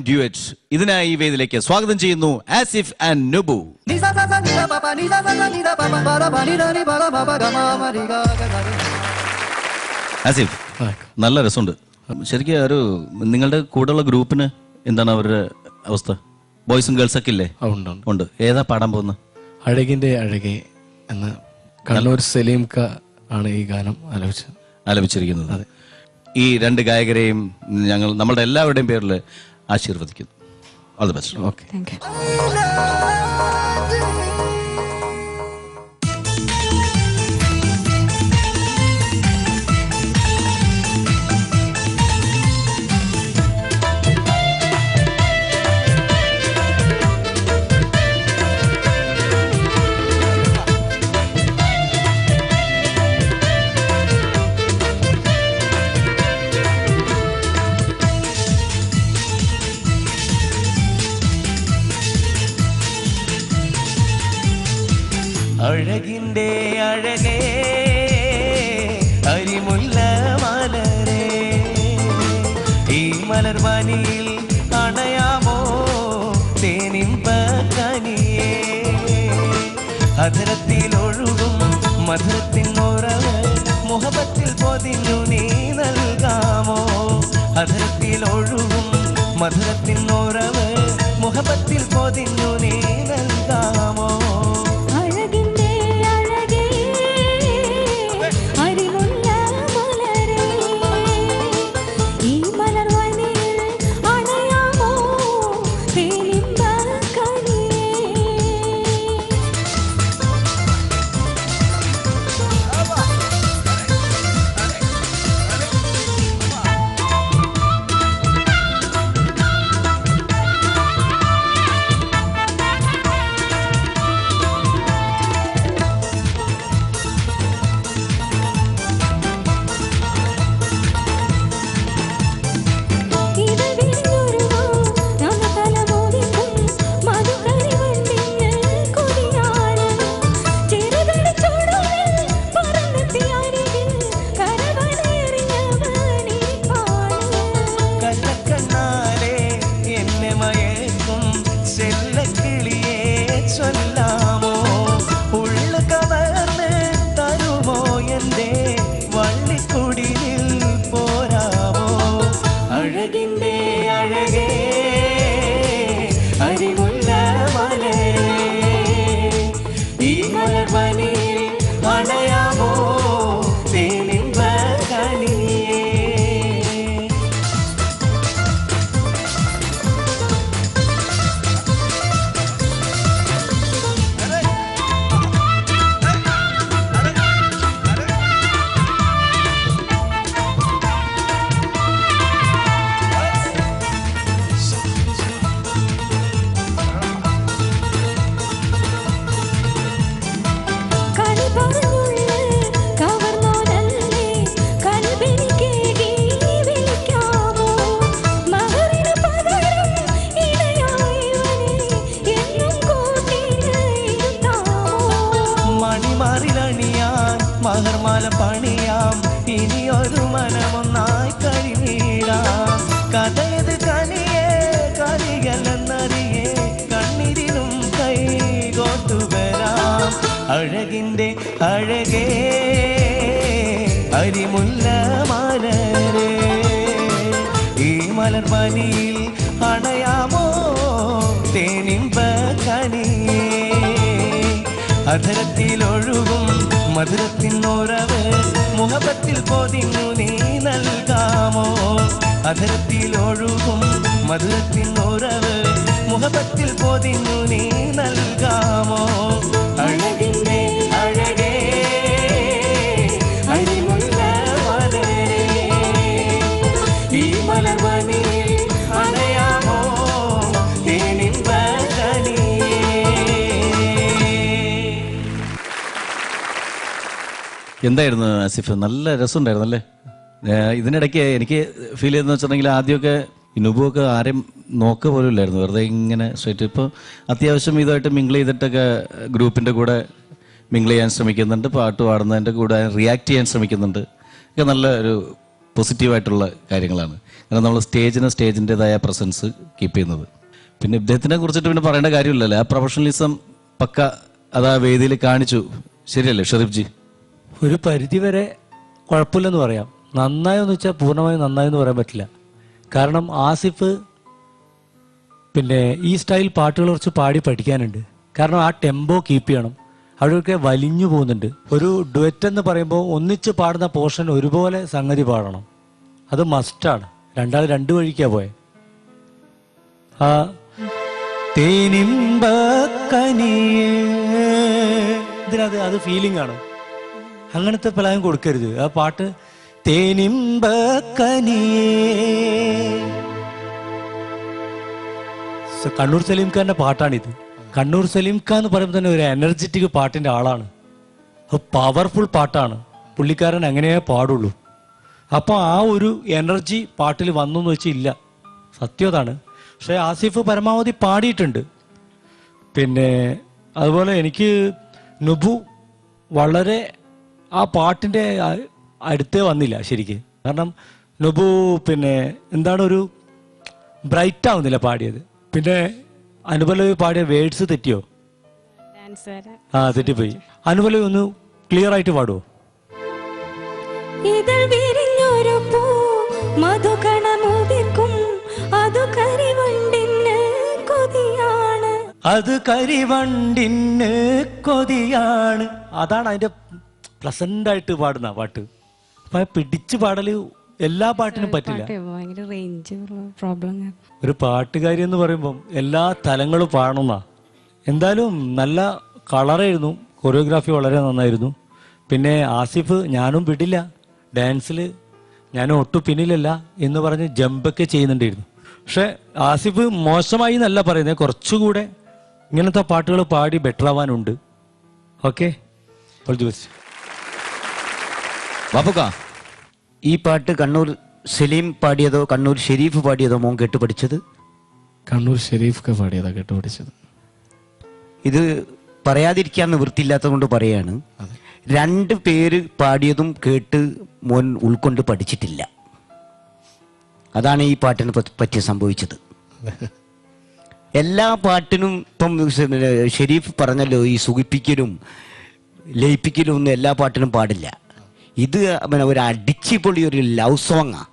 Duet. ഇതിനായി ഈ വേദിയിലേക്ക് സ്വാഗതം ചെയ്യുന്നു ആസിഫ് ആൻഡ് നുബു. ആസിഫ്, നല്ല രസമുണ്ട് ശരിക്കും. ഒരു നിങ്ങളുടെ കൂടെയുള്ള ഗ്രൂപ്പിന് എന്താണ് അവരുടെ അവസ്ഥ? ബോയ്സും ഗേൾസ് ഒക്കെ ഇല്ലേ? ഉണ്ട്. ഏതാ പാടാൻ പോകുന്നത്? അഴകിന്റെ അഴകെ എന്ന കണ്ണൂർ സലീം ക ആണ് ഈ ഗാനം ആലപിച്ചിരിക്കുന്നത്. ഈ രണ്ട് ഗായകരെയും ഞങ്ങൾ നമ്മളുടെ എല്ലാവരുടെയും പേരിൽ ആശീർവദിക്കുന്നു. All the best. Okay, thank you. അഴകിൻ്റെ അഴകേ അരിമുല്ല മലരേ, ഈ മലർവാനിയിൽ അണയാമോ തേനിമ്പ കനിയേ, അധരത്തിലൊഴുകും മധുരത്തിൻ ഉറവ് മുഹബത്തിൽ പൊതിഞ്ഞു നീ നൽകാമോ, അധരത്തിലൊഴുകും മധുരത്തിൻ ഉറവ് മുഹബത്തിൽ പൊതിഞ്ഞു നീ നൽകാമോ. മഹർമാല പണിയാം ഇനിയൊരു മനമൊന്നായി കഴിവീടാം, കഥയത് കനിയേ കളികളെന്നറിയേ കണ്ണിരിനും കൈകോട്ടുവരാം. അഴകിൻ്റെ അഴകേ അരിമുല്ല മലരേ, ഈ മലർപനിയിൽ അണയാമോ തേനിമ്പ കനിയേ, അധരത്തിലൊഴുകും മധുരത്തിൻ ഉറവ് മുഹബത്തിൽ പൊതിഞ്ഞു നീ നൽകാമോ, അധരത്തിലൊഴുകും മധുരത്തിൻ ഉറവ് മുഹബത്തിൽ പൊതിഞ്ഞു നീ നൽകാമോ. അഴകിൻ്റെ അഴകേ അരിമുല്ല മലരേ, ഈ മലർവനിയിൽ അണയാമോ തേനിമ്പ കനിയേ. എന്തായിരുന്നു ആസിഫ്, നല്ല രസമുണ്ടായിരുന്നു അല്ലേ? ഇതിനിടയ്ക്ക് എനിക്ക് ഫീൽ ചെയ്തെന്ന് വെച്ചിട്ടുണ്ടെങ്കിൽ ആദ്യമൊക്കെ നുബുവൊക്കെ ആരെയും നോക്കുക പോലും ഇല്ലായിരുന്നു, വെറുതെ ഇങ്ങനെ സ്ട്രൈറ്റ്. ഇപ്പോൾ അത്യാവശ്യം ഇതുമായിട്ട് മിങ്കിൾ ചെയ്തിട്ടൊക്കെ ഗ്രൂപ്പിൻ്റെ കൂടെ മിങ്കിൾ ചെയ്യാൻ ശ്രമിക്കുന്നുണ്ട്, പാട്ട് പാടുന്നതിൻ്റെ കൂടെ റിയാക്ട് ചെയ്യാൻ ശ്രമിക്കുന്നുണ്ട്. ഒക്കെ നല്ല ഒരു പോസിറ്റീവായിട്ടുള്ള കാര്യങ്ങളാണ്. കാരണം നമ്മൾ സ്റ്റേജിൻ്റെതായ പ്രസൻസ് കീപ്പ് ചെയ്യുന്നത്. പിന്നെ ഇദ്ദേഹത്തിനെ കുറിച്ചിട്ട് പിന്നെ പറയേണ്ട കാര്യമില്ലല്ലോ, ആ പ്രൊഫഷണലിസം പക്ക അതാ വേദിയിൽ കാണിച്ചു. ശരിയല്ലേ ഷെരീഫ് ജി? ഒരു പരിധിവരെ കുഴപ്പമില്ലെന്ന് പറയാം. നന്നായെന്ന് വെച്ചാൽ പൂർണ്ണമായും നന്നായെന്ന് പറയാൻ പറ്റില്ല. കാരണം ആസിഫ് പിന്നെ ഈ സ്റ്റൈൽ പാട്ടുകൾ കുറച്ച് പാടി പഠിക്കാനുണ്ട്. കാരണം ആ ടെമ്പോ കീപ്പ് ചെയ്യണം. അവിടെയൊക്കെ വലിഞ്ഞു പോകുന്നുണ്ട്. ഒരു ഡുവറ്റ് എന്ന് പറയുമ്പോൾ ഒന്നിച്ച് പാടുന്ന പോർഷൻ ഒരുപോലെ സംഗതി പാടണം. അത് മസ്റ്റാണ്. രണ്ടാൾ രണ്ട് വഴിക്കാ പോയെ. ആ ഇതിനത് അത് ഫീലിംഗ് ആണ്. അങ്ങനത്തെ പലതും കൊടുക്കരുത്. ആ പാട്ട് കണ്ണൂർ സലീം ഖാന്റെ പാട്ടാണിത്. കണ്ണൂർ സലീം ഖാൻ എന്ന് പറയുമ്പോൾ തന്നെ ഒരു എനർജറ്റിക് പാട്ടിന്റെ ആളാണ്. പവർഫുൾ പാട്ടാണ്. പുള്ളിക്കാരൻ അങ്ങനെയേ പാടുള്ളൂ. അപ്പോൾ ആ ഒരു എനർജി പാട്ടിൽ വന്നു എന്ന് വെച്ചാൽ ഇല്ല, സത്യതാണ്. പക്ഷെ ആസിഫ് പരമാവധി പാടിയിട്ടുണ്ട്. പിന്നെ അതുപോലെ എനിക്ക് നുബു വളരെ ആ പാട്ടിൻ്റെ അടുത്തേ വന്നില്ല ശരിക്ക്. കാരണം നുബു പിന്നെ എന്താണ് ഒരു ബ്രൈറ്റ് ആവുന്നില്ല പാടിയത്. പിന്നെ അനുപല്ലവി പാടിയ വേർഡ്സ് തെറ്റിയോ? ആ തെറ്റിപ്പോയി. അനുപല്ലവി ഒന്ന് ക്ലിയർ ആയിട്ട് പാടുവോ? അത് കരിവണ്ടിന് കൊതിയാണ്. അതാണ് അതിന്റെ പ്ലസന്റ് ആയിട്ട് പാടുന്ന പാട്ട്. അപ്പൊ പിടിച്ചു പാടല് എല്ലാ പാട്ടിനും പറ്റില്ല. ഒരു പാട്ടുകാരി എന്ന് പറയുമ്പം എല്ലാ തലങ്ങളും പാടണമെന്നാ. എന്തായാലും നല്ല കളറായിരുന്നു. കൊറിയോഗ്രാഫി വളരെ നന്നായിരുന്നു. പിന്നെ ആസിഫ് ഞാനും വിടില്ല, ഡാൻസിൽ ഞാനും ഒട്ടും പിന്നിലല്ല എന്ന് പറഞ്ഞ് ജമ്പൊക്കെ ചെയ്യുന്നുണ്ടായിരുന്നു. പക്ഷെ ആസിഫ് മോശമായി എന്നല്ല പറയുന്നത്, കുറച്ചുകൂടെ ഇങ്ങനത്തെ പാട്ടുകൾ പാടി ബെറ്റർ ആവാനുണ്ട്. Okay, all the best. ബാബുക്ക, ഈ പാട്ട് കണ്ണൂർ സലീം പാടിയതോ കണ്ണൂർ ഷെരീഫ് പാടിയതോ മോൻ കേട്ട് പഠിച്ചത്? കണ്ണൂർ ഷെരീഫ് പാടിയതാ കേട്ട് പഠിച്ചത്. ഇത് പറയാതിരിക്കാൻ നിവൃത്തിയില്ലാത്തത് കൊണ്ട് പറയാണ്. രണ്ട് പേര് പാടിയതും കേട്ട് മോൻ ഉൾക്കൊണ്ട് പഠിച്ചിട്ടില്ല. അതാണ് ഈ പാട്ടിനെ പറ്റി സംഭവിച്ചത്. എല്ലാ പാട്ടിനും ഇപ്പം ഷെരീഫ് പറഞ്ഞല്ലോ, ഈ സുഖിപ്പിക്കലും ലയിപ്പിക്കലും ഒന്നും എല്ലാ പാട്ടിനും പാടില്ല. ഇത് പിന്നെ ഒരു അടിച്ചുപൊളി ഒരു ലവ് സോങ്ങാണ്.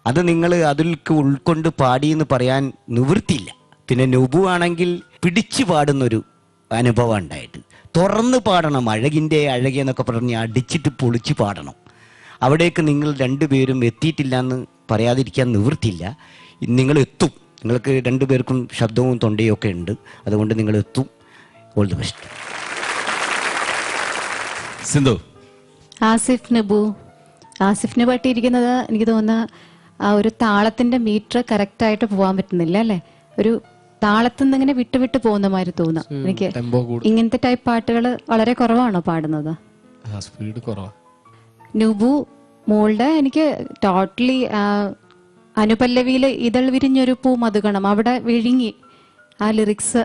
അത് നിങ്ങൾ അതിൽക്ക് ഉൾക്കൊണ്ട് പാടിയെന്ന് പറയാൻ നിവൃത്തിയില്ല. പിന്നെ നുബു ആണെങ്കിൽ പിടിച്ചു പാടുന്നൊരു അനുഭവം ഉണ്ടായിട്ട് തുറന്ന് പാടണം. അഴകിൻ്റെ അഴകെന്നൊക്കെ പറഞ്ഞ് അടിച്ചിട്ട് പൊളിച്ച് പാടണം. അവിടേക്ക് നിങ്ങൾ രണ്ടുപേരും എത്തിയിട്ടില്ല എന്ന് പറയാതിരിക്കാൻ നിവൃത്തിയില്ല. നിങ്ങൾ എത്തും. നിങ്ങൾക്ക് രണ്ടുപേർക്കും ശബ്ദവും തൊണ്ടയും ഒക്കെ ഉണ്ട്. അതുകൊണ്ട് നിങ്ങൾ എത്തും. All the best. Sindhu. Asif Nabu, ആസിഫിനെ പറ്റിയിരിക്കുന്നത് എനിക്ക് തോന്നുന്ന ആ ഒരു താളത്തിന്റെ മീറ്റർ കറക്റ്റ് ആയിട്ട് പോകാൻ പറ്റുന്നില്ല അല്ലേ? ഒരു താളത്തിൽ നിന്ന് ഇങ്ങനെ വിട്ട് പോകുന്ന മാതിരി തോന്നാം എനിക്ക്. ഇങ്ങനത്തെ ടൈപ്പ് പാട്ടുകൾ വളരെ കുറവാണോ പാടുന്നത്? സ്പീഡ് കുറവാ. നുബു മോളുടെ എനിക്ക് ടോട്ടലി അനുപല്ലവിയില് ഇതൾ വിരിഞ്ഞൊരു പൂ മധുകണം അവിടെ വിഴുങ്ങി, ആ ലിറിക്സ്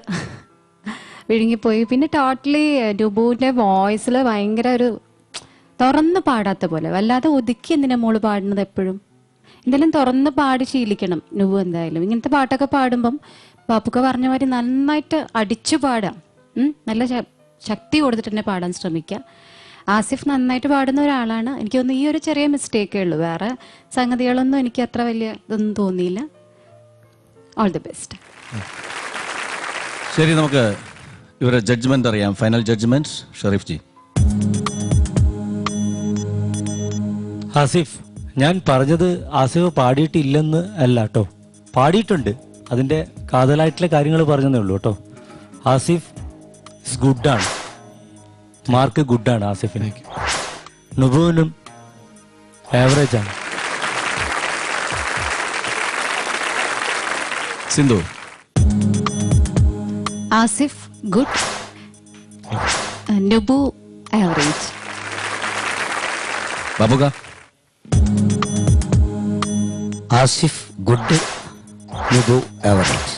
വിഴുങ്ങിപ്പോയി. പിന്നെ ടോട്ടലി നുബുവിന്റെ വോയിസിൽ ഭയങ്കര ഒരു തുറന്ന് പാടാത്ത പോലെ, വല്ലാതെ ഒതുക്കി എന്തിനാ മോള് പാടുന്നത്? എപ്പോഴും എന്തെങ്കിലും തുറന്ന് പാടി ശീലിക്കണം നുബു. എന്തായാലും ഇങ്ങനത്തെ പാട്ടൊക്കെ പാടുമ്പം ബാപ്പുക്ക പറഞ്ഞ മാതിരി നന്നായിട്ട് അടിച്ചു പാടാം. നല്ല ശക്തി കൊടുത്തിട്ട് തന്നെ പാടാൻ ശ്രമിക്കുക. ആസിഫ് നന്നായിട്ട് പാടുന്ന ഒരാളാണ്. എനിക്ക് തോന്നുന്നു ഈ ഒരു ചെറിയ മിസ്റ്റേക്കേ ഉള്ളൂ. വേറെ സംഗതികളൊന്നും എനിക്ക് അത്ര വലിയ ഇതൊന്നും തോന്നിയില്ല. All the best. ശരി, നമുക്ക് ഇവരെ ജഡ്ജ്മെന്റ് അറിയാം. Final judgement Sharif ji. ആസിഫ്, ഞാൻ പറഞ്ഞത് ആസിഫ് പാടിയിട്ടില്ലെന്ന് അല്ല കേട്ടോ, പാടിയിട്ടുണ്ട്. അതിൻ്റെ കാതലായിട്ടുള്ള കാര്യങ്ങൾ പറഞ്ഞതേ ഉള്ളൂ കേട്ടോ. ആസിഫ് ഗുഡാണ്, മാർക്ക് ഗുഡാണ് ആസിഫിന്. നുബുവിനും ആവറേജ് ആണ്. സിന്ധു. Asif good, Nubu average. ബാബുക്ക. Asif good, Nubu average.